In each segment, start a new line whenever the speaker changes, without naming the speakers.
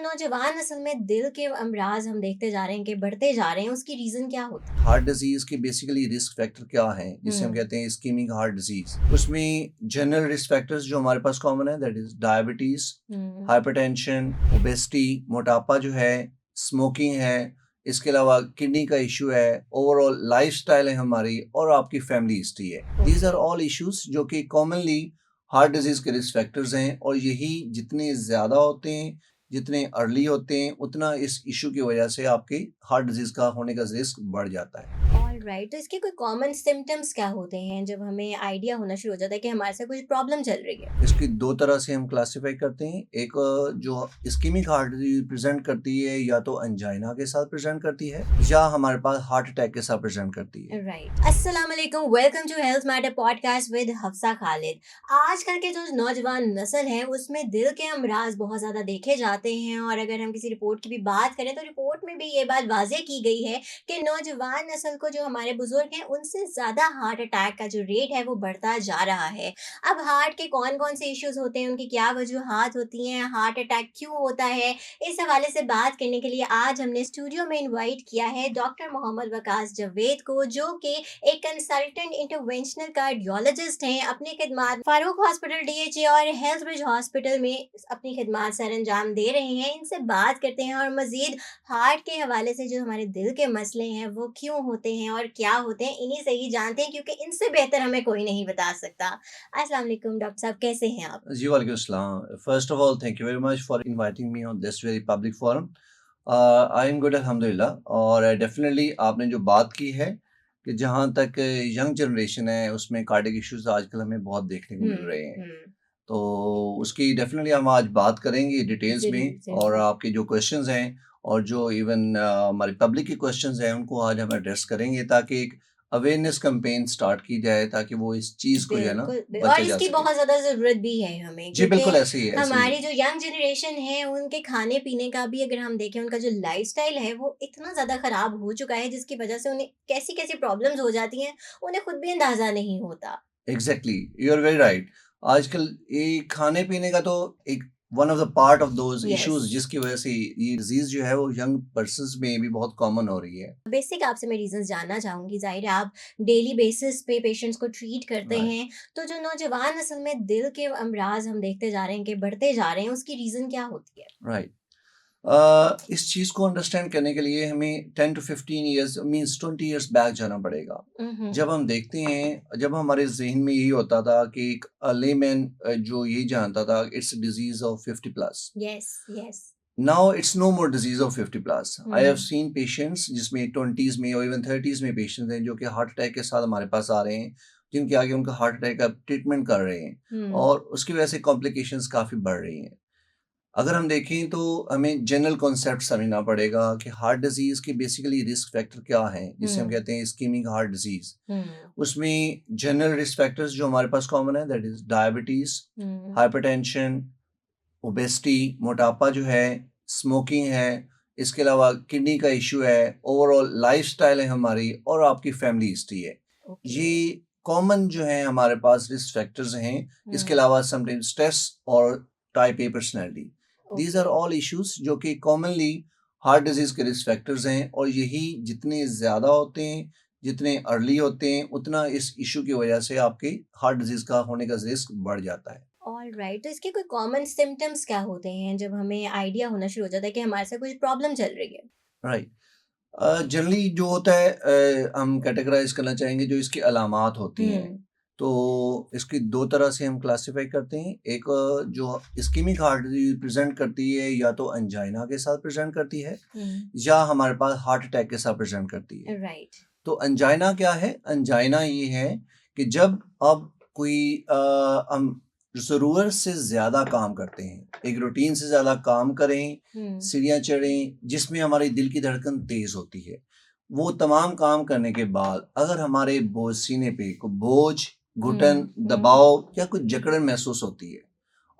नौजवान नस्ल में दिल के अमराज हम देखते जा रहे हैं कि बढ़ते जा रहे हैं, उसकी रीज़न क्या होता है?
हार्ट डिजीज के बेसिकली रिस्क फैक्टर क्या हैं जिसे हम
हुँ,
कहते हैं इस्कीमिक हार्ट डिजीज। उसमें जनरल रिस्क फैक्टर्स जो हमारे पास कॉमन है, that is diabetes,
hmm,
hypertension, obesity, मोटापा जो है, स्मोकिंग है, इसके अलावा किडनी का इशू है, ओवरऑल लाइफस्टाइल है हमारी, और आपकी फैमिली हिस्ट्री है। These are
okay,
all issues जो कि कॉमनली हार्ट डिजीज के रिस्क फैक्टर्स हैं, और यही जितने ज़्यादा होते हैं, जितने अर्ली होते हैं, उतना इस इशू की वजह से आपके हार्ट डिजीज का होने का रिस्क बढ़ जाता है।
ऑलराइट। तो इसके कोई कॉमन सिम्पटम्स क्या होते हैं जब हमें आइडिया होना शुरू हो जाता है कि हमारे साथ कुछ प्रॉब्लम चल रही है?
इसकी दो तरह से हम क्लासिफाई करते हैं। एक जो इस्कीमिक हार्ट डिजीज प्रेजेंट करती है, या तो अंजाइना के साथ प्रेजेंट करती है, या हमारे पास हार्ट अटैक के साथ प्रेजेंट करती है।
राइट। अस्सलाम वालेकुम, welcome to health matter podcast with Hafsa Khalid. आजकल के जो नौजवान नस्ल है उसमें दिल के अमराज बहुत ज़्यादा देखे जाते हैं, और अगर हम किसी रिपोर्ट की भी बात करें तो रिपोर्ट में भी ये बात वाज़ेह की गई है कि नौजवान नस्ल को, जो हमारे बुजुर्ग हैं, उनसे ज़्यादा हार्ट अटैक का जो रेट है वो बढ़ता जा रहा है। अब हार्ट के कौन कौन से इश्यूज होते हैं, उनकी क्या वजूहत होती हैं, हार्ट अटैक क्यों होता है, इस हवाले से बात करने के लिए आज हमने स्टूडियो में इनवाइट किया है डॉक्टर मोहम्मद वकास जावेद को, जो कि एक कंसल्टेंट इंटरवेंशनल कार्डियोलॉजिस्ट हैं। अपनी खिदमात फारूक हॉस्पिटल डीएचए और हेल्थ ब्रिज हॉस्पिटल में अपनी खिदमात सर अंजाम दे रहे हैं। इनसे बात करते हैं और मजीद हार्ट के हवाले से जो हमारे दिल के मसले हैं वो क्यों होते हैं और क्या होते हैं, इन्हीं से ही जानते हैं, क्योंकि इनसे बेहतर हमें कोई नहीं बता सकता। अस्सलाम वालेकुम डॉक्टर साहब, कैसे हैं आप?
जी वालेकुम अस्सलाम। First of all, thank you very much for inviting me on this very public forum. I am good अल्हम्दुलिल्लाह। और डेफिनेटली आपने जो बात की है कि जहाँ तक यंग जनरेशन है, उसमें कार्डियक इश्यूज आजकल हमें बहुत देखने को मिल रहे हैं।
हम्म।
तो उसकी डेफिनेटली हम आज बात करेंगे डिटेल्स में।
जरूर
और
जरूर।
आपके जो क्वेश्चंस हैं, और जो इवन हमारी पब्लिक के क्वेश्चंस हैं, उनको आज हम एड्रेस करेंगे, ताकि एक अवेयरनेस कैंपेन स्टार्ट की जाए, ताकि वो इस चीज़ को जो है ना
बिल्कुल, और
बचा जा
इसकी
सके।
बहुत ज़्यादा ज़रूरत भी है हमें,
जी
क्योंकि
बिल्कुल, ऐसे ही है, ऐसे ही है।
हमारी जो यंग जनरेशन है, उनके खाने-पीने का भी अगर हम देखें, उनका जो लाइफ़स्टाइल है, वो इतना ज़्यादा ख़राब हो चुका है, जिसकी वजह से उन्हें कैसी-कैसी प्रॉब्लम्स हो जाती हैं, उन्हें खुद भी अंदाज़ा नहीं होता।
Exactly, you are very right. आजकल ये खाने-पीने का तो एक one of the part of those
yes.
Issues, जिसकी वजह से ये डिज़ीज़ जो है वो यंग पर्सन्स में भी बहुत कॉमन हो रही है।
बेसिक आपसे मैं रीज़न्स जानना चाहूँगी। ज़ाहिर है आप डेली बेसिस पे पेशेंट्स को ट्रीट करते
राइट,
हैं, तो जो नौजवान नस्ल में दिल के अमराज़ हम देखते जा रहे हैं कि बढ़ते जा रहे हैं, उसकी रीज़न क्या होती है?
राइट। इस चीज़ को अंडरस्टैंड करने के लिए हमें 10 to 15 years means 20 years back जाना पड़ेगा।
हुँ, हुँ।
जब हम देखते हैं, जब हमारे ज़हन में यही होता था कि एक लेमैन जो यही जानता था, it's disease of 50 plus.
Yes, yes.
Now it's no more disease of 50 plus. I have
hmm,
seen patients जिसमें 20s में और इवन 30s में पेशेंट्स हैं, जो कि हार्ट अटैक के साथ हमारे पास आ रहे हैं, जिनके आगे उनका हार्ट अटैक का ट्रीटमेंट कर रहे हैं,
हुँ।
और उसकी वजह से कॉम्प्लिकेशंस काफ़ी बढ़ रही हैं। अगर हम देखें तो हमें जनरल कॉन्सेप्ट समझना पड़ेगा कि हार्ट डिजीज़ के बेसिकली रिस्क फैक्टर क्या हैं, जिसे हम
हुँ,
कहते हैं इस्कीमिक हार्ट डिजीज़।
हुँ,
उसमें जनरल रिस्क फैक्टर्स जो हमारे पास कॉमन है, that is diabetes,
hmm.
Hypertension, obesity, मोटापा जो है, स्मोकिंग है, इसके अलावा किडनी का इशू है, ओवरऑल लाइफ़स्टाइल है हमारी, और आपकी फैमिली हिस्ट्री है।
ओके।
ये कॉमन जो हैं हमारे पास रिस्क फैक्टर्स हैं। इसके
हुँ,
अलावा समटाइम्स स्ट्रेस और type A personality. These are
okay.
All issues जो कि कॉमनली हार्ट डिज़ीज़ के रिस्क फैक्टर्स हैं, और यही जितने ज़्यादा होते हैं, जितने अर्ली होते हैं, उतना इस इश्यू की वजह से आपके हार्ट डिज़ीज़ का होने का रिस्क बढ़ जाता है।
ऑलराइट। तो इसके कोई कॉमन सिम्पटम्स क्या होते हैं जब हमें आइडिया होना शुरू हो जाता है कि हमारे साथ कुछ प्रॉब्लम चल रही है?
राइट। जनरली जो होता है, हम कैटेगराइज़ करना चाहेंगे जो इसकी अलामात होती हैं।
हुँ,
तो इसकी 2 तरह से हम क्लासिफ़ाई करते हैं। एक जो इस्कीमिक हार्ट डिज़ीज़ प्रेज़ेंट करती है, या तो अंजाइना के साथ प्रेज़ेंट करती है,
हुँ।
या हमारे पास हार्ट अटैक के साथ प्रेज़ेंट करती है।
राइट।
तो अंजाइना क्या है? अंजाइना ये है कि जब अब कोई हम ज़रूरत से ज़्यादा काम करते हैं, एक रूटीन से ज़्यादा काम करें,
हुँ,
सीढ़ियाँ चढ़ें, जिसमें हमारे दिल की धड़कन तेज़ होती है। वो तमाम काम करने के बाद अगर हमारे सीने पे कोई बोझ, घुटन,
हुँ, हुँ,
दबाव या कुछ जकड़न महसूस होती है,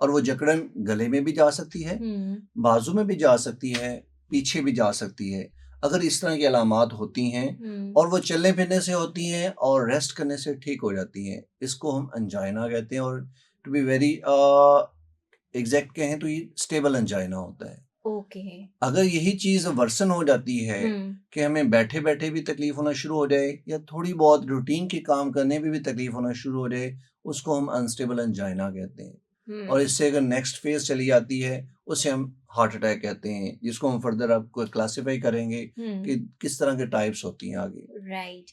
और वो जकड़न गले में भी जा सकती है,
हुँ।
बाजू में भी जा सकती है, पीछे भी जा सकती है। अगर इस तरह की अलामात होती हैं,
हुँ।
और वो चलने-फिरने से होती हैं और रेस्ट करने से ठीक हो जाती हैं, इसको हम अंजाइना कहते हैं। और टू बी वेरी एग्ज़ैक्ट कहें तो ये स्टेबल अंजाइना होता है।
ओके।
अगर यही चीज़ वर्सन हो जाती है
हुँ,
कि हमें बैठे-बैठे भी तकलीफ़ होना शुरू हो जाए या थोड़ी बहुत रूटीन के काम करने में भी तकलीफ़ होना शुरू हो जाए, उसको हम अनस्टेबल एंजाइना कहते हैं। और
हुँ,
इससे अगर नेक्स्ट फ़ेज़ चली जाती है, उसे हम हार्ट अटैक कहते हैं, जिसको हम फर्दर आपको क्लासिफ़ाई करेंगे
हुँ,
कि किस तरह के टाइप्स होती हैं आगे।
राइट।